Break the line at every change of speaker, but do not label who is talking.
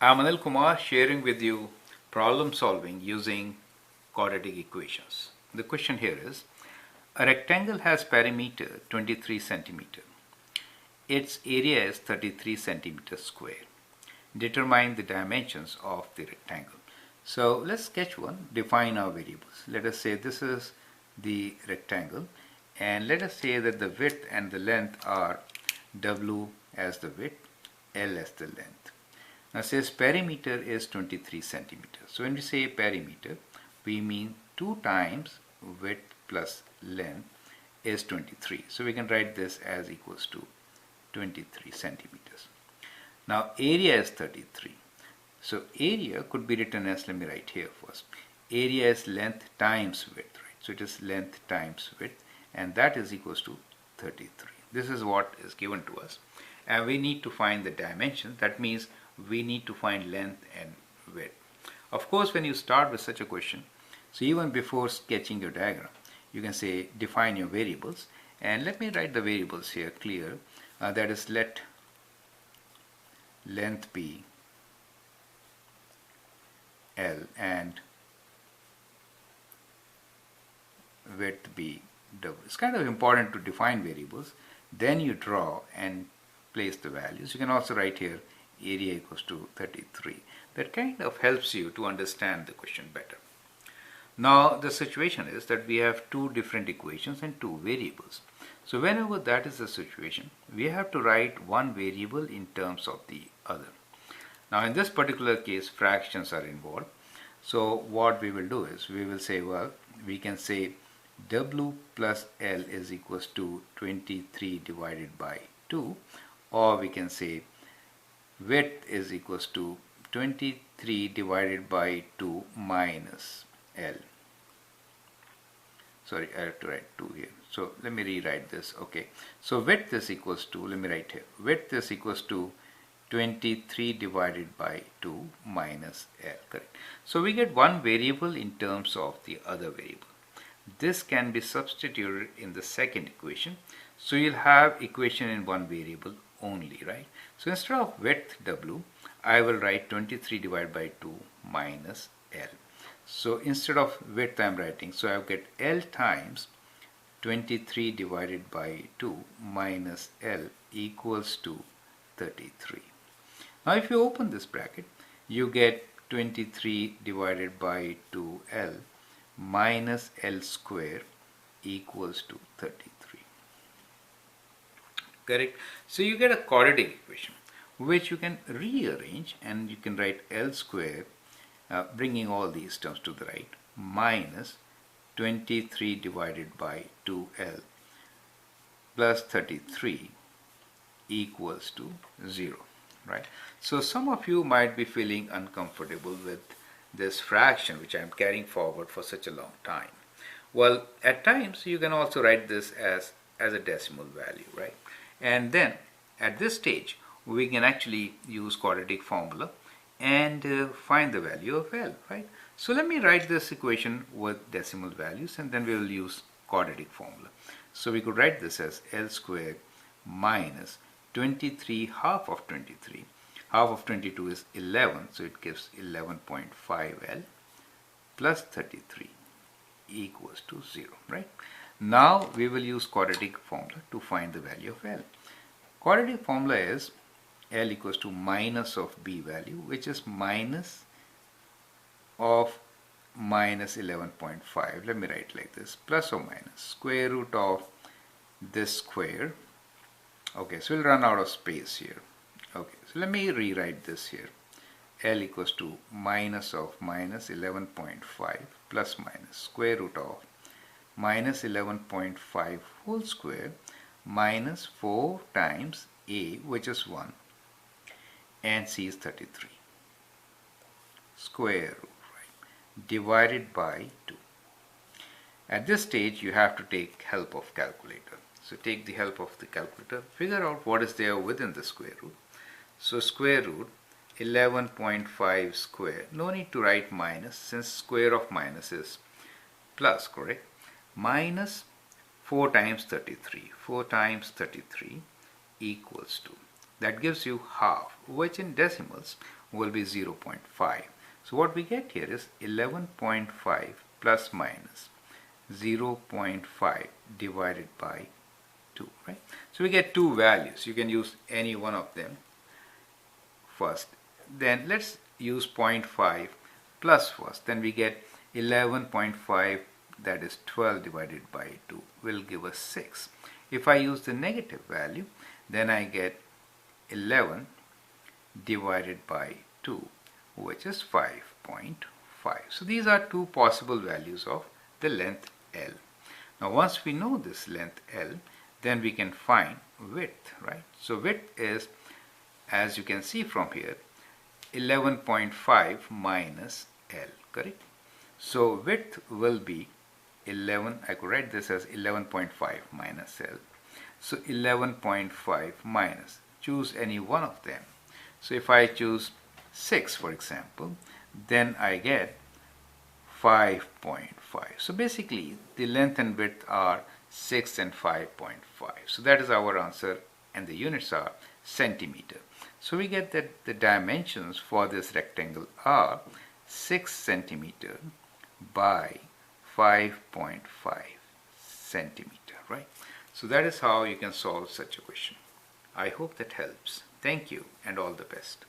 I'm Anil Kumar sharing with you problem solving using quadratic equations. The question here is a rectangle has perimeter 23 centimeter. Its area is 33 centimeters square. Determine the dimensions of the rectangle. So let's sketch one, define our variables. Let us say this is the rectangle and let us say that the width and the length are W as the width, L as the length. Now it says perimeter is 23 centimeters. So when we say perimeter, we mean 2 times width plus length is 23. So we can write this as equals to 23 centimeters. Now area is 33. So area could be written as, let me write here first. Area is length times width, right? So it is length times width, and that is equals to 33. This is what is given to us. And we need to find the dimensions. That means we need to find length and width. Of course, when you start with such a question, so even before sketching your diagram, you can say define your variables. And let me write the variables here clear. That is, let length be L and width be W. It's kind of important to define variables. Then you draw and place the values. You can also write here area equals to 33. That kind of helps you to understand the question better. Now the situation is that we have two different equations and two variables. So whenever that is the situation, we have to write one variable in terms of the other. Now in this particular case, fractions are involved. So what we will do is we will say, well, we can say W plus L is equals to 23 divided by 2, or we can say width is equals to 23 divided by 2 minus L. Sorry, I have to write 2 here. So let me rewrite this. Okay. So width is equals to, let me write here, width is equals to 23 divided by 2 minus L. Correct. So we get one variable in terms of the other variable. This can be substituted in the second equation. So you'll have equation in one variable only, right? So instead of width W, I will write 23 divided by 2 minus L. So instead of width I'm writing, so I'll get L times 23 divided by 2 minus L equals to 33. Now if you open this bracket, you get 23 divided by 2L minus L square equals to 33. Correct? So you get a quadratic equation which you can rearrange, and you can write L square, bringing all these terms to the right, minus 23 divided by 2L plus 33 equals to 0. Right? So some of you might be feeling uncomfortable with this fraction which I am carrying forward for such a long time. Well, at times you can also write this as a decimal value, right? And then at this stage we can actually use quadratic formula and find the value of L, right? So let me write this equation with decimal values, and then we will use quadratic formula. So we could write this as L squared minus 23 half of 23. Half of 22 is 11, so it gives 11.5L plus 33 equals to 0, right? Now we will use quadratic formula to find the value of L. Quadratic formula is L equals to minus of B value, which is minus of minus 11.5. Let me write like this, plus or minus square root of this square. Okay, so we'll run out of space here. Okay, so let me rewrite this here. L equals to minus of minus 11.5 plus minus square root of minus 11.5 whole square minus 4 times A, which is 1, and C is 33. Square root, right, divided by 2. At this stage you have to take help of calculator. So take the help of the calculator, figure out what is there within the square root. So square root 11.5 square, no need to write minus since square of minus is plus, correct? Minus 4 times 33. 4 times 33 equals to, that gives you half. which in decimals will be 0.5. So what we get here is 11.5 plus minus 0.5 divided by 2, right? So we get two values. You can use any one of them first. Then let's use 0.5 plus first. Then we get 11.5, that is 12 divided by 2 will give us 6. If I use the negative value, then I get 11 divided by 2, which is 5.5. So these are two possible values of the length L. Now once we know this length L, then we can find width, right? So width is, as you can see from here, 11.5 minus L, correct? So width will be 11, I could write this as 11.5 minus L. So 11.5 minus, choose any one of them. So if I choose 6 for example, then I get 5.5. So basically the length and width are 6 and 5.5. So that is our answer, and the units are centimeter. So we get that the dimensions for this rectangle are 6 centimeter by 5.5 centimeter, right? So that is how you can solve such a question. I hope that helps. Thank you and all the best.